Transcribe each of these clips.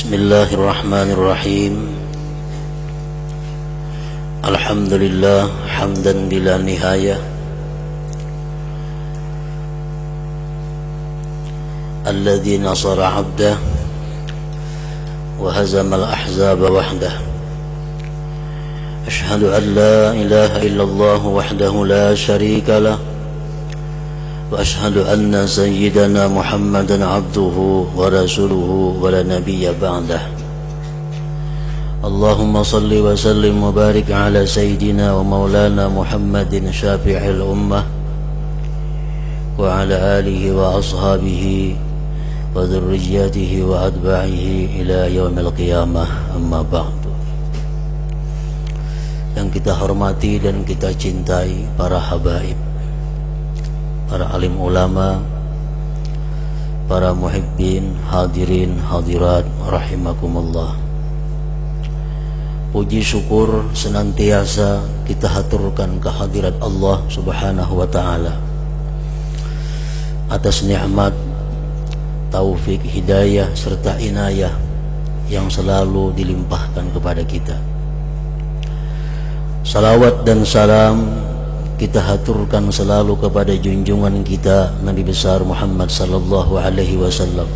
Bismillahirrahmanirrahim. Alhamdulillah hamdan bila nihayah, alladzi nasara 'abdah wa hazama al-ahzaba wahdah. Ashhadu an la ilaha illallah wahdahu la syarika lah, wa ashhadu anna sayyidana Muhammadan abduhu wa rasuluhu wa la nabiyya ba'dah. Allahumma salli wa sallim wa barik ala sayyidina wa maulana Muhammadin syafi'il ummah wa ala alihi wa ashabihi wa dhurriyyatihi wa atba'ihi ila yaumil qiyamah, amma ba'du. Yang kita hormati dan kita cintai para habaib, para alim ulama, para muhibbin, hadirin, hadirat, rahimakumullah. Puji syukur senantiasa kita haturkan kehadirat Allah subhanahu wa ta'ala atas nikmat, taufik, hidayah, serta inayah yang selalu dilimpahkan kepada kita. Salawat dan salam kita haturkan selalu kepada junjungan kita Nabi besar Muhammad sallallahu alaihi wasallam,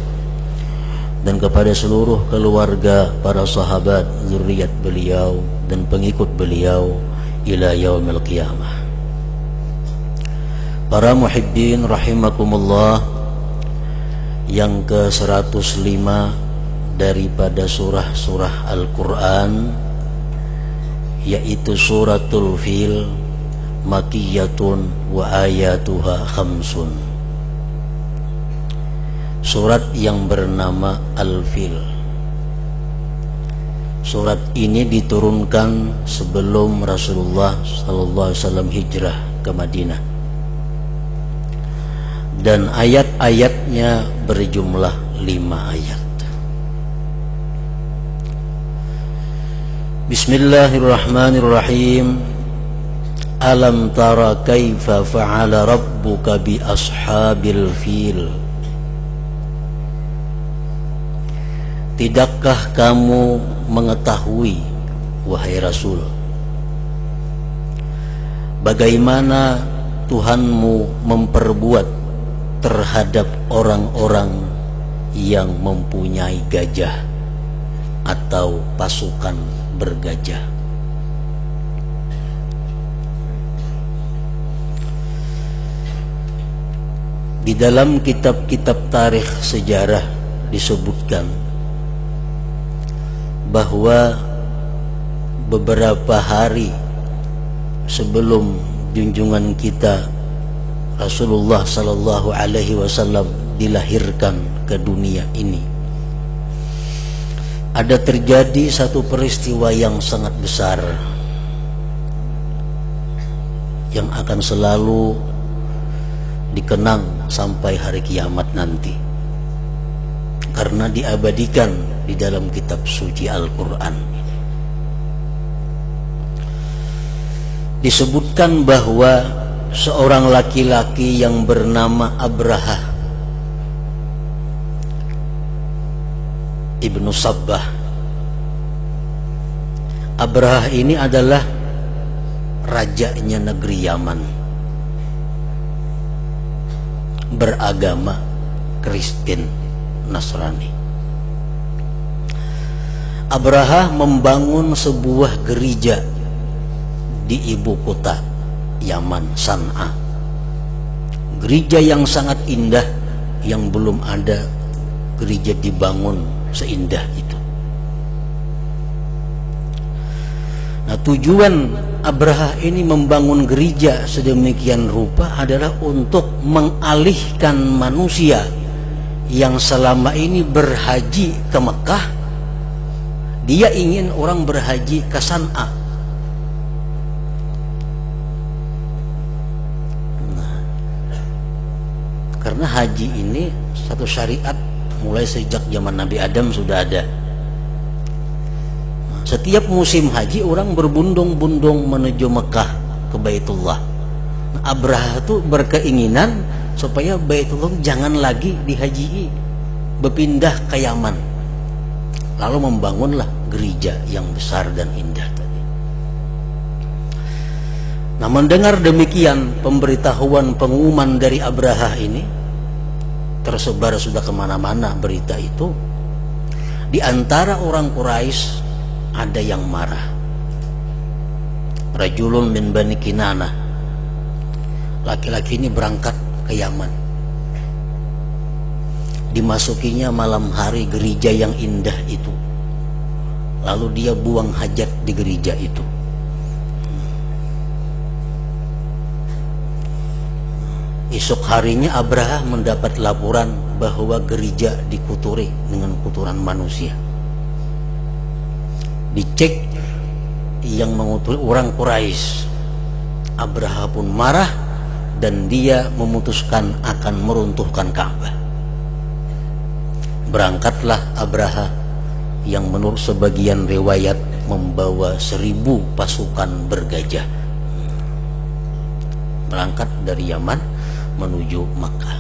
dan kepada seluruh keluarga, para sahabat, zuriat beliau dan pengikut beliau ila yaumil qiyamah. Para muhibbin rahimakumullah, yang ke-105 daripada surah-surah Al-Quran, yaitu suratul Fil, makiyatun wa ayatuha khamsun. Surat yang bernama Al-Fil. Surat ini diturunkan sebelum Rasulullah sallallahu alaihi wasallam hijrah ke Madinah, dan ayat-ayatnya berjumlah 5 ayat. Bismillahirrahmanirrahim. Alam tara kaifa fa'ala rabbuka bi ashabil fil. Tidakkah kamu mengetahui, wahai Rasul, bagaimana Tuhanmu memperbuat terhadap orang-orang yang mempunyai gajah atau pasukan bergajah? Di dalam kitab-kitab tarikh sejarah disebutkan bahwa beberapa hari sebelum junjungan kita Rasulullah sallallahu alaihi wasallam dilahirkan ke dunia ini, ada terjadi satu peristiwa yang sangat besar yang akan selalu dikenang sampai hari kiamat nanti, karena diabadikan di dalam kitab suci Al-Quran. Disebutkan bahwa seorang laki-laki yang bernama Abraha ibnu Sabbah. Abraha ini adalah rajanya negeri Yaman, beragama Kristen Nasrani. Abraha membangun sebuah gereja di ibu kota Yaman, San'a. Gereja yang sangat indah, yang belum ada gereja dibangun seindah itu. Nah, tujuan Abraha ini membangun gereja sedemikian rupa adalah untuk mengalihkan manusia yang selama ini berhaji ke Mekah. Dia ingin orang berhaji ke San'a. Nah, karena haji ini satu syariat mulai sejak zaman Nabi Adam sudah ada. Nah, setiap musim haji orang berbundung-bundung menuju Mekah ke Baitullah. Nah, Abraha itu berkeinginan supaya Baitullah jangan lagi dihaji, berpindah ke Yaman. lalu membangunlah gereja yang besar dan indah tadi. Nah, mendengar demikian pemberitahuan pengumuman dari Abraha ini, tersebar sudah kemana-mana berita itu. Di antara orang Quraisy ada yang marah. Rajulun min Bani Kinanah, laki-laki ini berangkat ke Yaman. Dimasukinya malam hari gereja yang indah itu, lalu dia buang hajat di gereja itu. Esok harinya Abraha mendapat laporan bahwa gereja dikuturi dengan kuturan manusia. Dicek, yang menguturi orang Quraisy. Abraha pun marah dan dia memutuskan akan meruntuhkan Ka'bah. Berangkatlah Abraha yang menurut sebagian riwayat membawa 1000 pasukan bergajah. Berangkat dari Yaman menuju Makkah.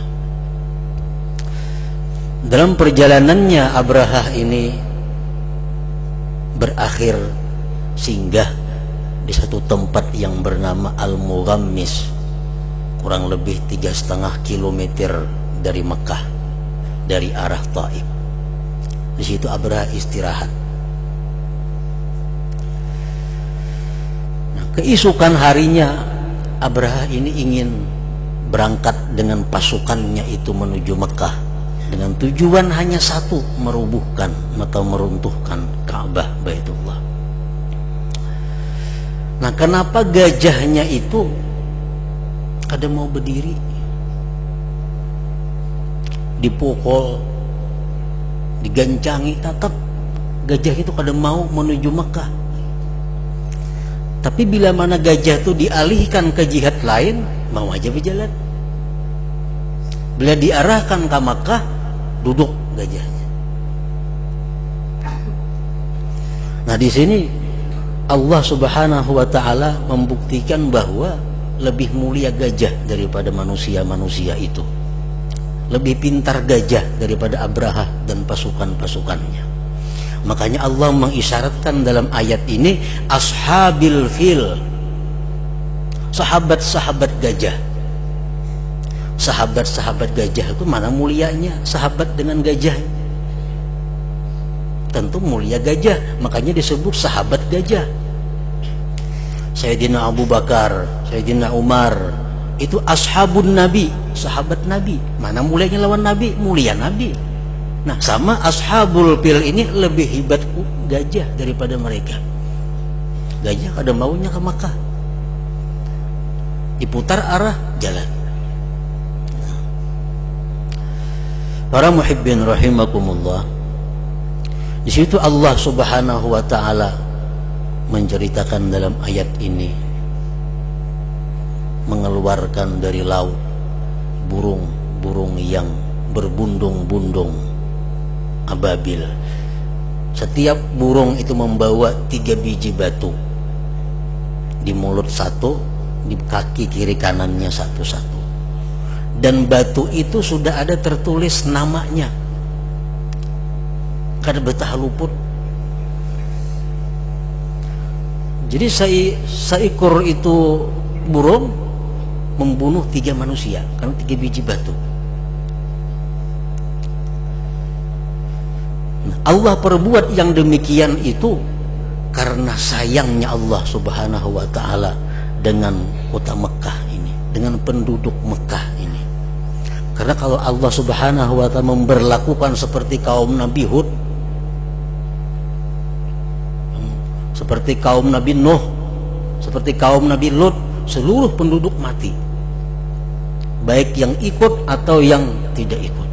Dalam perjalanannya Abraha ini berakhir singgah di satu tempat yang bernama Al-Mughammis, kurang lebih 3,5 kilometer dari Mekah, dari arah Taif. Di situ Abraha istirahat. Nah, keesokan harinya Abraha ini ingin berangkat dengan pasukannya itu menuju Mekah dengan tujuan hanya satu, merubuhkan atau meruntuhkan Ka'bah Baitullah. Nah, kenapa gajahnya itu kada mau berdiri? Dipukul, digancangi, tetap gajah itu kada mau menuju Mekah. Tapi bila mana gajah itu dialihkan ke jihad lain, mau aja berjalan. Bila diarahkan ke Makkah, duduk gajahnya. Nah, di sini Allah Subhanahu wa taala membuktikan bahwa lebih mulia gajah daripada manusia-manusia itu. Lebih pintar gajah daripada Abraha dan pasukan-pasukannya. Makanya Allah mengisyaratkan dalam ayat ini ashabil fil, sahabat-sahabat gajah. Sahabat-sahabat gajah itu mana mulianya sahabat dengan gajah? Tentu mulia gajah, makanya disebut sahabat gajah. Sayyidina Abu Bakar, Sayyidina Umar, itu ashabun Nabi, sahabat Nabi. Mana mulianya lawan Nabi? Mulia Nabi. Nah, sama ashabul fil ini lebih hebat gajah daripada mereka. Gajah kada maunya ke Makkah, diputar arah jalan. Para muhibbin rahimakumullah, di situ Allah Subhanahu wa taala menceritakan dalam ayat ini, mengeluarkan dari laut burung-burung yang berbundung-bundung ababil. Setiap burung itu membawa 3 biji batu, di mulut satu, di kaki kiri kanannya satu-satu. Dan batu itu sudah ada tertulis namanya, kada betah luput. Jadi seekor itu burung membunuh 3 manusia karena 3 biji batu. Allah perbuat yang demikian itu karena sayangnya Allah Subhanahu wa taala dengan kota Mekah ini, dengan penduduk Mekah ini. Karena kalau Allah Subhanahu wa taala memberlakukan seperti kaum Nabi Hud, seperti kaum Nabi Nuh, seperti kaum Nabi Lut, seluruh penduduk mati, baik yang ikut atau yang tidak ikut.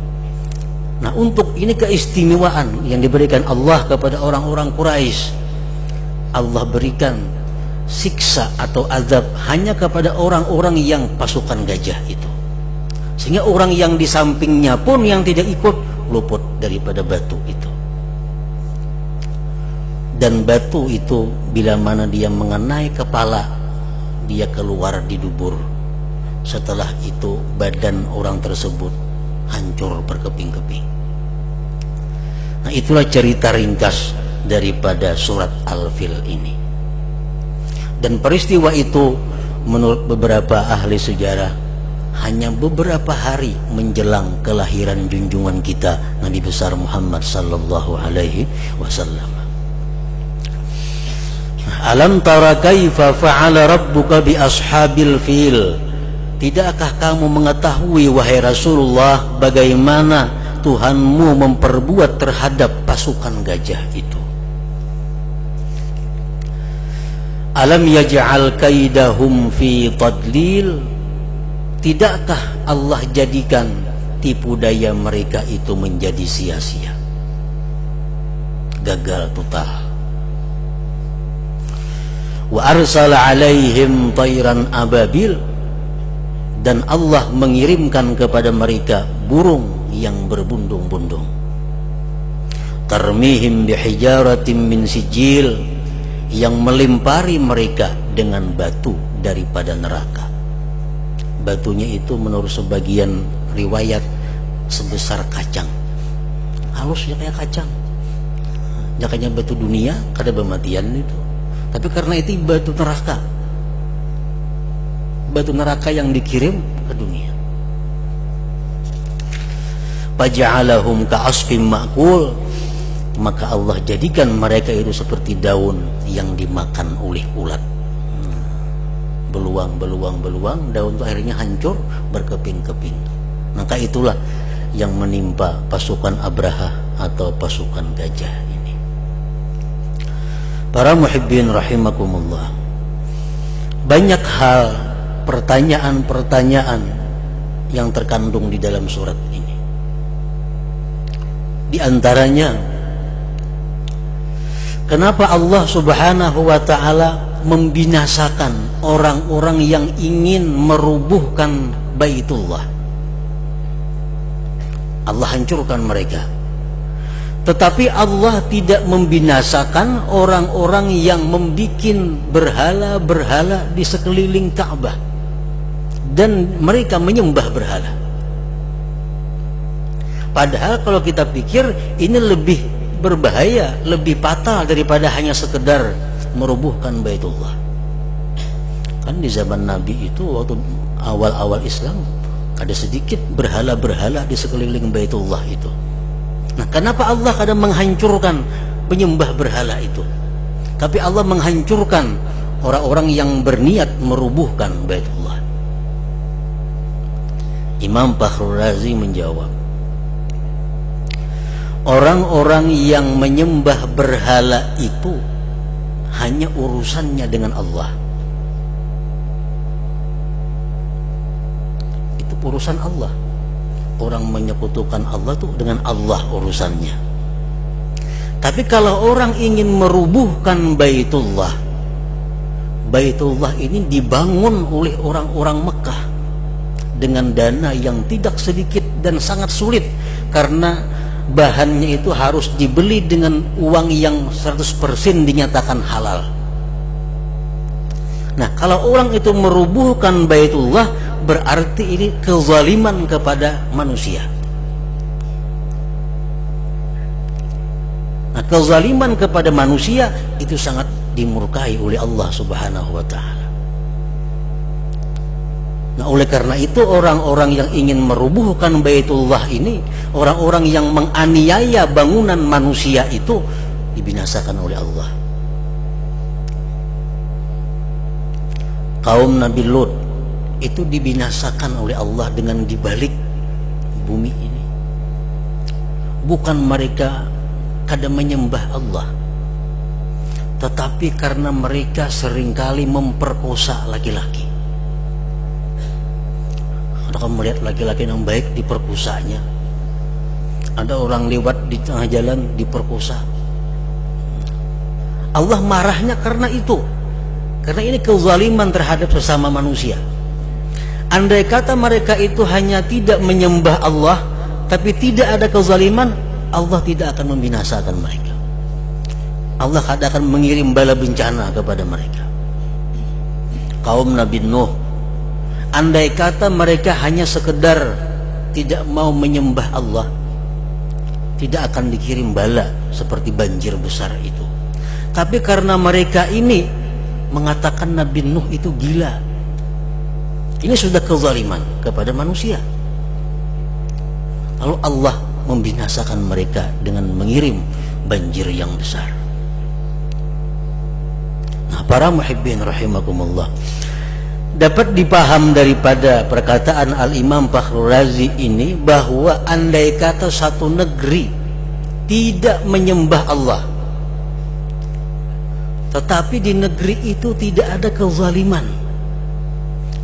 Nah, untuk ini keistimewaan yang diberikan Allah kepada orang-orang Quraisy. Allah berikan siksa atau azab hanya kepada orang-orang yang pasukan gajah itu, sehingga orang yang di sampingnya pun yang tidak ikut luput daripada batu itu. Dan batu itu bila mana dia mengenai kepala, dia keluar di dubur. Setelah itu badan orang tersebut hancur berkeping-keping. Nah, itulah cerita ringkas daripada surat Al-Fil ini. Dan peristiwa itu menurut beberapa ahli sejarah hanya beberapa hari menjelang kelahiran junjungan kita Nabi besar Muhammad sallallahu alaihi wasallam. Alam tara kaifa fa'ala rabbuka bi ashabil fil? Tidakkah kamu mengetahui wahai Rasulullah bagaimana Tuhanmu memperbuat terhadap pasukan gajah itu? Alam yaj'al kaidahum fi tadlil? Tidakkah Allah jadikan tipu daya mereka itu menjadi sia-sia, gagal total? Wa arsala alaihim tayran ababil? Dan Allah mengirimkan kepada mereka burung yang berbundung-bundung. Tarmihim bihijaratin min sijil, yang melimpari mereka dengan batu daripada neraka. Batunya itu menurut sebagian riwayat sebesar kacang, halusnya kayak kacang. Jakanya batu dunia kada bematian itu, tapi karena itu batu neraka, batu neraka yang dikirim ke dunia. Faja'alahum ka'asfim ma'kul, maka Allah jadikan mereka itu seperti daun yang dimakan oleh ulat. Beluang, daun itu akhirnya hancur berkeping-keping. Maka itulah yang menimpa pasukan Abraha atau pasukan gajah ini. Para muhibbin rahimakumullah, banyak hal, pertanyaan-pertanyaan yang terkandung di dalam surat ini. Di antaranya, kenapa Allah subhanahu wa ta'ala membinasakan orang-orang yang ingin merubuhkan Baitullah? Allah hancurkan mereka. Tetapi Allah tidak membinasakan orang-orang yang membuat berhala-berhala di sekeliling Ka'bah dan mereka menyembah berhala. Padahal kalau kita pikir ini lebih berbahaya, lebih fatal daripada hanya sekedar merubuhkan Baitullah. Kan di zaman Nabi itu waktu awal-awal Islam ada sedikit berhala-berhala di sekeliling Baitullah itu. Nah, kenapa Allah kadang menghancurkan penyembah berhala itu, tapi Allah menghancurkan orang-orang yang berniat merubuhkan Baitullah? Imam Fakhrul Razi menjawab, orang-orang yang menyembah berhala itu hanya urusannya dengan Allah. Itu urusan Allah. Orang menyekutukan Allah itu dengan Allah urusannya. Tapi kalau orang ingin merubuhkan Baitullah, Baitullah ini dibangun oleh orang-orang Mekah dengan dana yang tidak sedikit dan sangat sulit, karena bahannya itu harus dibeli dengan uang yang 100% dinyatakan halal. Nah, kalau orang itu merubuhkan Baitullah, berarti ini kezaliman kepada manusia. Nah, kezaliman kepada manusia itu sangat dimurkai oleh Allah subhanahu wa ta'ala. Nah, oleh karena itu orang-orang yang ingin merubuhkan Baitullah ini, orang-orang yang menganiaya bangunan manusia itu, dibinasakan oleh Allah. Kaum Nabi Lut itu dibinasakan oleh Allah dengan dibalik bumi ini. Bukan mereka kada menyembah Allah, tetapi karena mereka seringkali memperkosa laki-laki. Ada melihat laki-laki yang baik diperkosanya, ada orang lewat di tengah jalan diperkosa. Allah marahnya karena itu, karena ini kezaliman terhadap sesama manusia. Andai kata mereka itu hanya tidak menyembah Allah, tapi tidak ada kezaliman, Allah tidak akan membinasakan mereka. Allah tidak akan mengirim bala bencana kepada mereka. Kaum Nabi Nuh, andai kata mereka hanya sekedar tidak mau menyembah Allah, tidak akan dikirim bala seperti banjir besar itu. Tapi karena mereka ini mengatakan Nabi Nuh itu gila, ini sudah kezaliman kepada manusia. Lalu Allah membinasakan mereka dengan mengirim banjir yang besar. Nah, para muhibbin rahimakumullah, dapat dipaham daripada perkataan Al-Imam Fakhrul Razi ini bahwa andai kata satu negeri tidak menyembah Allah, tetapi di negeri itu tidak ada kezaliman,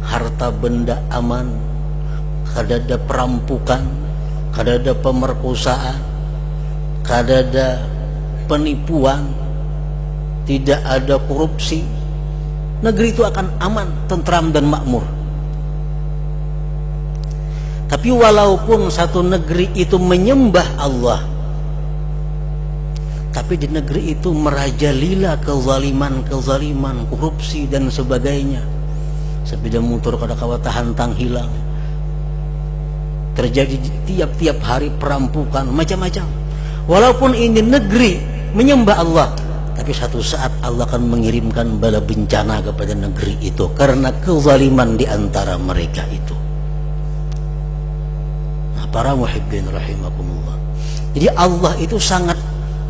harta benda aman, kada ada perampukan, kada ada pemerkosaan, kada ada penipuan, tidak ada korupsi, negeri itu akan aman, tentram dan makmur. Tapi walaupun satu negeri itu menyembah Allah, tapi di negeri itu merajalela kezaliman, korupsi dan sebagainya. Sepeda motor kada kawa tahan tang hilang, terjadi tiap-tiap hari perampukan macam-macam. Walaupun ini negeri menyembah Allah, tapi satu saat Allah akan mengirimkan bala bencana kepada negeri itu karena kezaliman di antara mereka itu. Nah, para muhibbin rahimakumullah, jadi Allah itu sangat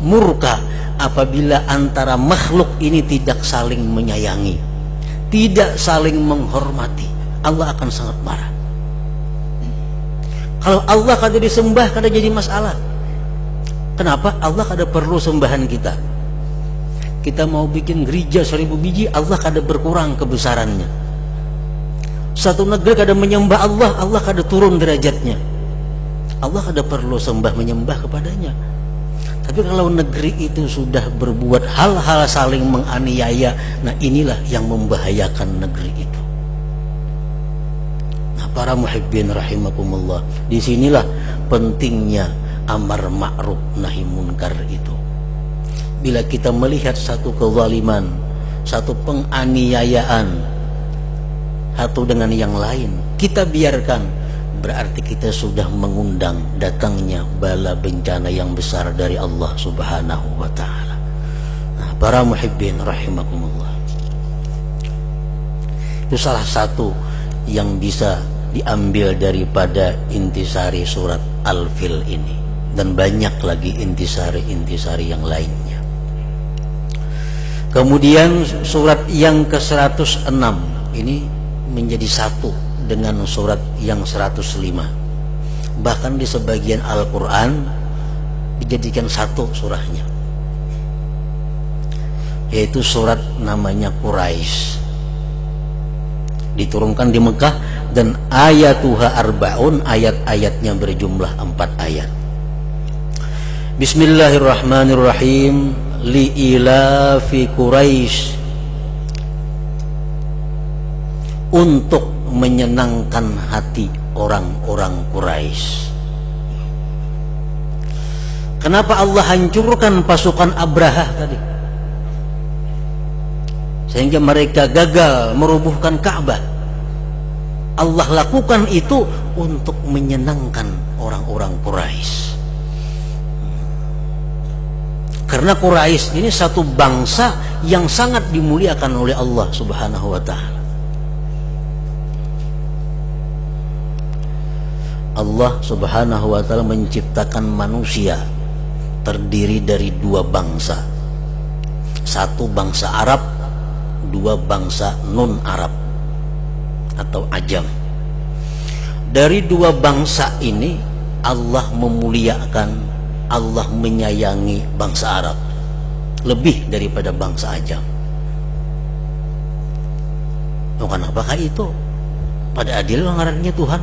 murka apabila antara makhluk ini tidak saling menyayangi, tidak saling menghormati. Allah akan sangat marah. Kalau Allah kada disembah, kada jadi masalah. Kenapa? Allah kada perlu sembahan kita. Kita mau bikin gereja 1000 biji, Allah kada berkurang kebesarannya. Satu negeri kada menyembah Allah, Allah kada turun derajatnya. Allah kada perlu sembah menyembah kepadanya. Tapi kalau negeri itu sudah berbuat hal-hal saling menganiaya, nah inilah yang membahayakan negeri itu. Nah, para muhibbin rahimakumullah, disinilah pentingnya amar ma'ruf nahi munkar itu. Bila kita melihat satu kezaliman, satu penganiayaan satu dengan yang lain, kita biarkan, berarti kita sudah mengundang datangnya bala bencana yang besar dari Allah Subhanahu wa ta'ala. Nah, para muhibbin rahimakumullah, itu salah satu yang bisa diambil daripada intisari surat Al-Fil ini, dan banyak lagi intisari-intisari yang lainnya. Kemudian surat yang ke-106 ini menjadi satu dengan surat yang 105. Bahkan di sebagian Al-Quran dijadikan satu surahnya, yaitu surat namanya Quraisy, diturunkan di Mekah, dan ayatuha arba'un, ayat-ayatnya berjumlah 4 ayat. Bismillahirrahmanirrahim. Li'ilafi Quraisy, untuk menyenangkan hati orang-orang Quraisy. Kenapa Allah hancurkan pasukan Abraha tadi sehingga mereka gagal merubuhkan Ka'bah? Allah lakukan itu untuk menyenangkan orang-orang Quraisy. Karena Quraisy ini satu bangsa yang sangat dimuliakan oleh Allah Subhanahu wa ta'ala. Allah Subhanahu wa ta'ala menciptakan manusia terdiri dari 2 bangsa. Satu bangsa Arab, 2 bangsa non-Arab atau Ajam. Dari 2 bangsa ini Allah memuliakan, Allah menyayangi bangsa Arab lebih daripada bangsa Ajam. Bukan apakah itu pada adil ngarannya Tuhan?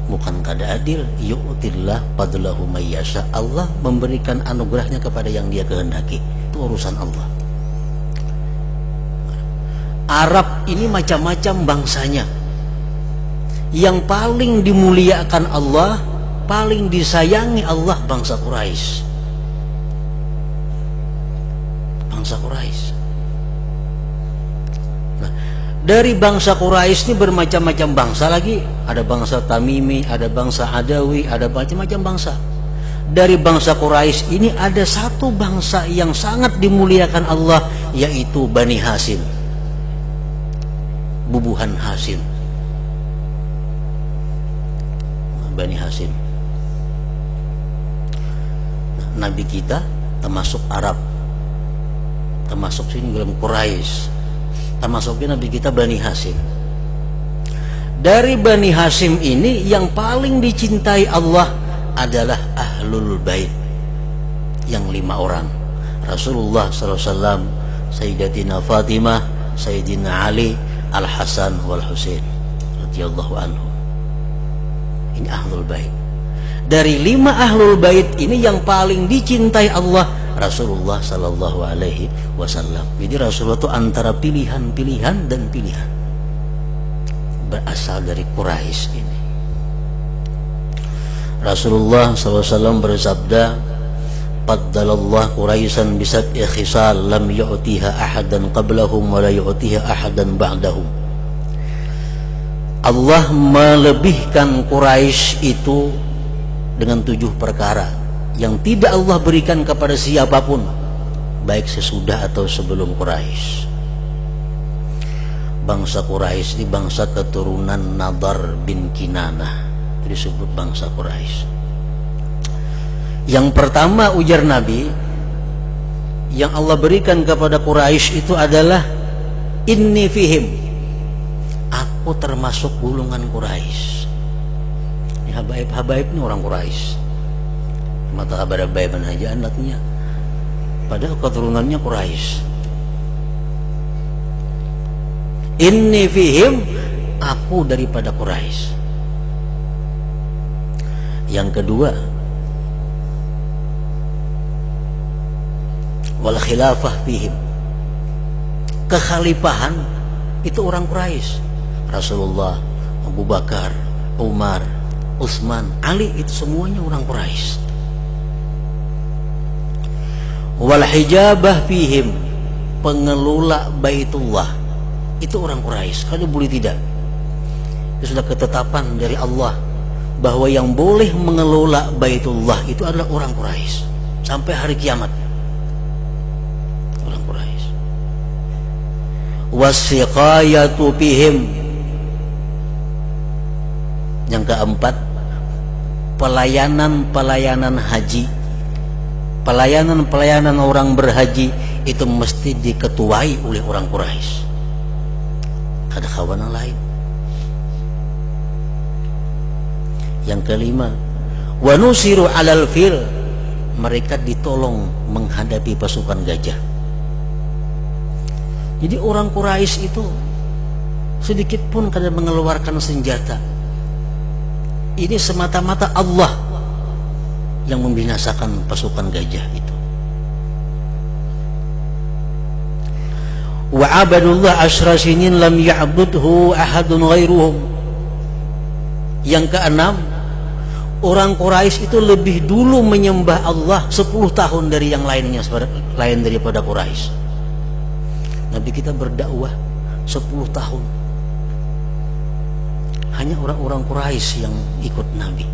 Bukan kada adil. Yu'tillah fadlahu mayyasha, Allah memberikan anugerahnya kepada yang dia kehendaki. Itu urusan Allah. Arab ini macam-macam bangsanya. Yang paling dimuliakan Allah, paling disayangi Allah, bangsa Quraisy. Bangsa Quraisy. Nah, dari bangsa Quraisy ini bermacam-macam bangsa lagi. Ada bangsa Tamimi, ada bangsa Adawi, ada macam-macam bangsa. dari bangsa Quraisy ini ada satu bangsa yang sangat dimuliakan Allah, yaitu Bani Hashim, bubuhan Hashim. Bani Hashim. Nabi kita termasuk Arab, termasuk sini dalam Quraisy, termasuknya Nabi kita Bani Hashim. Dari Bani Hashim ini yang paling dicintai Allah adalah Ahlul Bait, yang 5 orang: Rasulullah SAW, Sayyidatina Fatimah, Sayyidina Ali, Al Hasan wal Husain radhiyallahu anhu. Ini Ahlul Bait. Dari 5 Ahlul Bait ini yang paling dicintai Allah Rasulullah sallallahu alaihi wasallam. Jadi Rasulullah itu antara pilihan-pilihan dan pilihan, berasal dari Quraisy ini. Rasulullah SAW bersabda, "Faddalallah Quraisyan bisab'i khisal lam yu'tiha ahadan qablahum wa la yu'tiha ahadan ba'dahum." Allah melebihkan Quraisy itu dengan 7 perkara yang tidak Allah berikan kepada siapapun, baik sesudah atau sebelum Quraisy. Bangsa Quraisy ini bangsa keturunan Nadar bin Kinanah, disebut bangsa Quraisy. Yang pertama, ujar Nabi, yang Allah berikan kepada Quraisy itu adalah inni fihim, aku termasuk golongan Quraisy. Ini habaib ini orang Quraisy. Mata kabar habaib aja anaknya, padahal keturunannya Quraisy. Inni fihim, aku daripada Quraisy. Yang kedua, wal khilafah fihim, kekhalifahan itu orang Quraisy. Rasulullah, Abu Bakar, Umar, Utsman, Ali, itu semuanya orang Quraisy. Wal hijabah fihim, pengelola Baitullah, itu orang Quraisy. Kalau boleh tidak, itu sudah ketetapan dari Allah bahwa yang boleh mengelola Baitullah itu adalah orang Quraisy sampai hari kiamat. Orang Quraisy. Wasiqayatu bihim, yang keempat, pelayanan haji, pelayanan orang berhaji itu mesti diketuai oleh orang Quraisy. Ada kawanan lain. Yang kelima, wa nusiru alal fil, mereka ditolong menghadapi pasukan gajah. Jadi orang Quraisy itu sedikit pun kada mengeluarkan senjata. Ini semata-mata Allah yang membinasakan pasukan gajah itu. Wa abadullah asyra sinin lam ya'budhu ahadun ghairuhum. Yang keenam, orang Quraisy itu lebih dulu menyembah Allah 10 tahun dari yang lainnya, lain daripada Quraisy. Nabi kita berdakwah 10 tahun. Hanya orang-orang Quraisy yang ikut Nabi,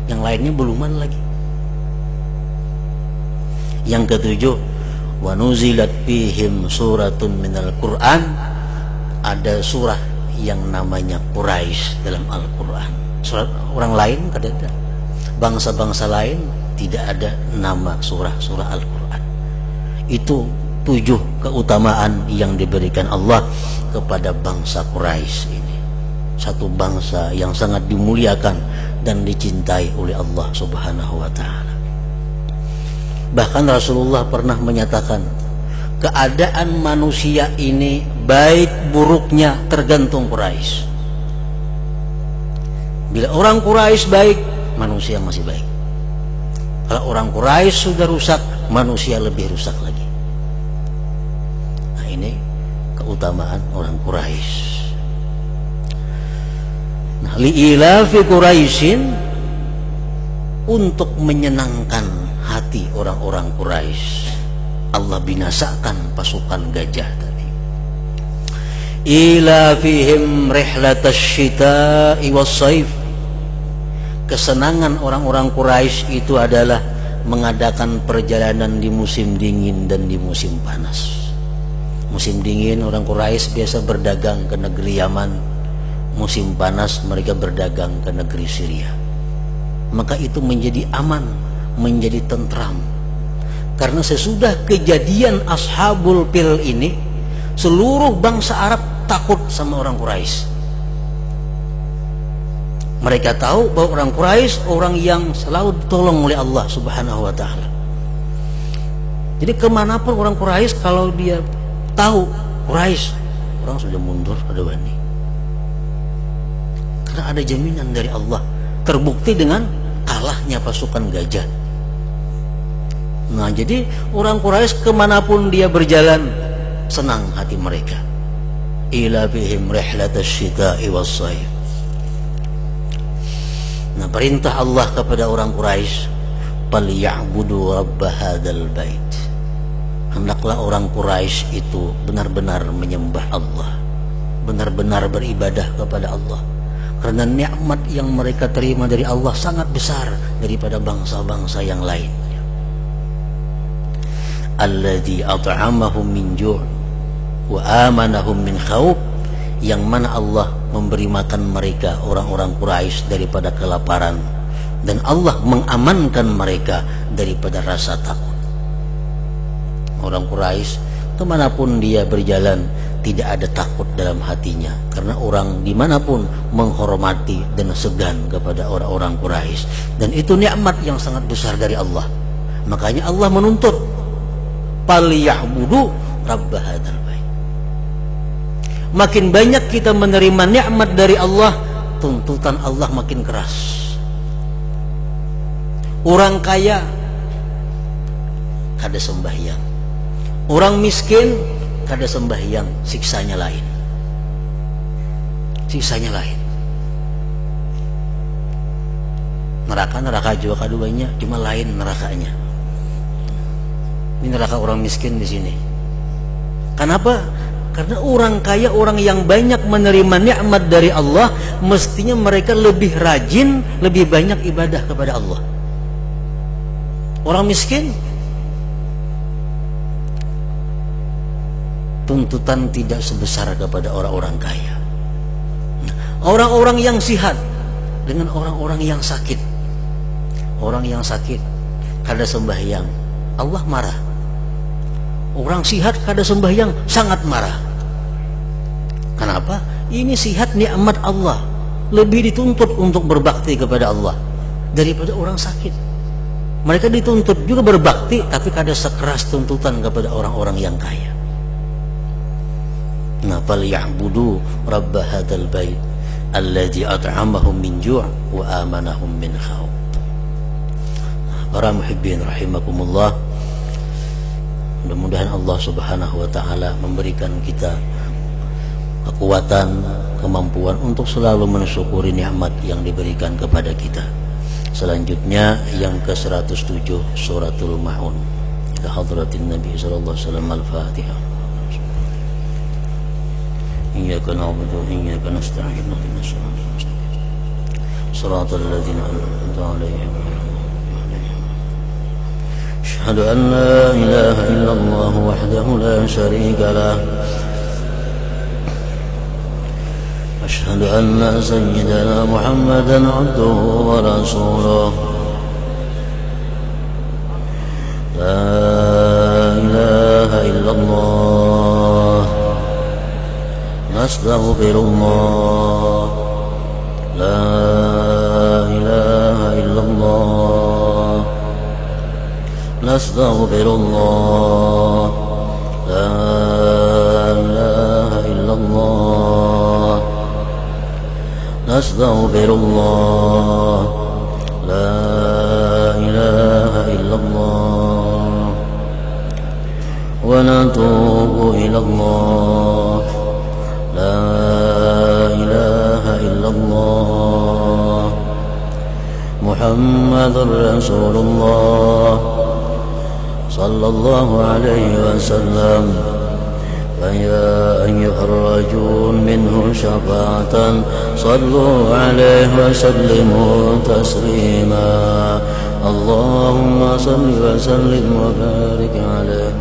yang lainnya beluman lagi. Yang ketujuh, wa nuzilat fihim suratun minal Qur'an, ada surah yang namanya Quraisy dalam Al-Quran. Surat orang lain tidak ada, bangsa-bangsa lain tidak ada nama surah Al-Quran. Itu 7 keutamaan yang diberikan Allah kepada bangsa Quraisy ini. Satu bangsa yang sangat dimuliakan dan dicintai oleh Allah Subhanahu wa ta'ala. Bahkan Rasulullah pernah menyatakan, keadaan manusia ini baik buruknya tergantung Quraisy. Bila orang Quraisy baik, manusia masih baik. Kalau orang Quraisy sudah rusak, manusia lebih rusak lagi. Nah, ini keutamaan orang Quraisy. Nah, li'ilafi Quraisyin, untuk menyenangkan hati orang-orang Quraisy, Allah binasakan pasukan gajah tadi. Ila fihim rihlatash shita'i was-saif, kesenangan orang-orang Quraisy itu adalah mengadakan perjalanan di musim dingin dan di musim panas. Musim dingin orang Quraisy biasa berdagang ke negeri Yaman, musim panas mereka berdagang ke negeri Syria. Maka itu menjadi aman, menjadi tentram. Karena sesudah kejadian Ashabul Fil ini, seluruh bangsa Arab takut sama orang Quraisy. Mereka tahu bahwa orang Quraisy orang yang selalu ditolong oleh Allah Subhanahu wa ta'ala. Jadi kemanapun orang Quraisy, kalau dia tahu Quraisy, orang sudah mundur, ada wani. Karena ada jaminan dari Allah. Terbukti dengan kalahnya pasukan gajah. Nah, jadi orang Quraisy kemanapun dia berjalan, senang hati mereka. Ila bihim rihlatash shita'i was-shayf. Nah, perintah Allah kepada orang Quraisy, "Falyabudu rabb hadzal bait." Hendaklah orang Quraisy itu benar-benar menyembah Allah, benar-benar beribadah kepada Allah. Karena nikmat yang mereka terima dari Allah sangat besar daripada bangsa-bangsa yang lain. Alladzi at'amahum min ju' wa amanahum min khauf, yang mana Allah memberi makan mereka orang-orang Quraisy daripada kelaparan, dan Allah mengamankan mereka daripada rasa takut. Orang Quraisy kemanapun dia berjalan tidak ada takut dalam hatinya, karena orang dimanapun menghormati dan segan kepada orang-orang Quraisy, dan itu nikmat yang sangat besar dari Allah. Makanya Allah menuntut, "Falyabudu rabb hadzal bait." Makin banyak kita menerima nikmat dari Allah, tuntutan Allah makin keras. Orang kaya kada sembahyang, orang miskin kada sembahyang, siksanya lain. Siksanya lain. Neraka juga keduanya, cuma lain nerakanya. Ini neraka orang miskin di sini. Kenapa? Karena orang kaya, orang yang banyak menerima nikmat dari Allah, mestinya mereka lebih rajin, lebih banyak ibadah kepada Allah. Orang miskin, tuntutan tidak sebesar kepada orang-orang kaya. Orang-orang yang sihat dengan orang-orang yang sakit. Orang yang sakit kada sembahyang, Allah marah. Orang sihat kada sembahyang, sangat marah. Kenapa? Ini sihat nikmat Allah, lebih dituntut untuk berbakti kepada Allah daripada orang sakit. Mereka dituntut juga berbakti, tapi kada sekeras tuntutan kepada orang-orang yang kaya. Nah, falyabudu rabb hadzal bait alladzi at'amahum min ju' wa amanahum min khauf. Para muhibbin rahimakumullah, mudah-mudahan Allah Subhanahu wa ta'ala memberikan kita kekuatan, kemampuan untuk selalu mensyukuri nikmat yang diberikan kepada kita. Selanjutnya yang ke-107 suratul Maun. Ila hadratin Nabi sallallahu alaihi wasallam, Al-Fatihah. Iyyaka na'budu wa iyyaka nasta'in. Shiratal ladzina an'amta 'alaihim. أشهد أن لا إله إلا الله وحده لا شريك له أشهد أن سيدنا محمدا عبده ورسوله لا إله إلا الله نستغفر الله لا إله إلا الله نستغفر الله لا إله إلا الله نستغفر الله لا إله إلا الله ونتوب إلى الله لا إله إلا الله محمد رسول الله صلى الله عليه وسلم فيا أيها الرجل منه شفاعة صلوا عليه وسلموا تسليما اللهم صل وسلم وبارك عليه